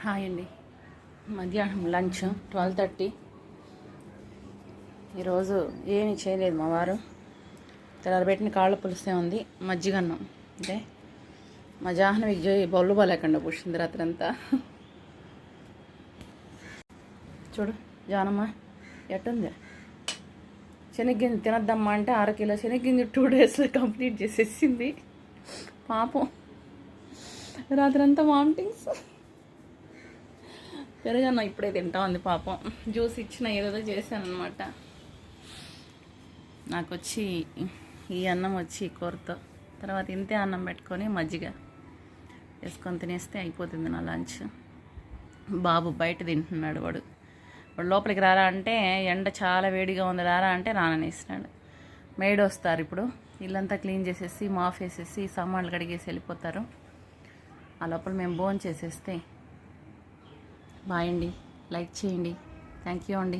Hi అండి. మధ్యాహ్నం lunch 12:30. ఈరోజు ఏమీ చేయలేదు మా వారు. పెట్టిన కాళ్ళ పులుసే ఉంది, మజ్జిగన్నం. అంటే మా జాహ్నవికి బొల్లు బాలేకుండా పుష్టింది రాత్రి అంతా. చూడు జానమ్మ ఎట్టుంది. శనగ్గింజ తినద్దమ్మా అంటే 1/2 కిలో శనగ్గింజ 2 డేస్లో కంప్లీట్ చేసేసింది. పాపం రాత్రి అంతా వామిటింగ్స్. పెరుగన్నం ఇప్పుడే తింటా ఉంది పాపం. జ్యూస్ ఇచ్చిన ఏదేదో చేశాను అనమాట. నాకు వచ్చి ఈ అన్నం వచ్చి కూరతో, తర్వాత ఇంతే అన్నం పెట్టుకొని మజ్జిగ వేసుకొని తినేస్తే అయిపోతుంది నా లంచ్. బాబు బయట తింటున్నాడు. వాడు లోపలికి రారా అంటే ఎండ చాలా వేడిగా ఉంది, రారా అంటే రాననేసినాడు. మేడ్ వస్తారు ఇప్పుడు. ఇల్లంతా క్లీన్ చేసేసి మాఫ్ వేసేసి సామాన్లు కడిగేసి వెళ్ళిపోతారు. ఆ లోపల మేము భోజనం చేసేస్తే బాయ్ అండి. లైక్ చేయండి. థ్యాంక్ యూ అండి.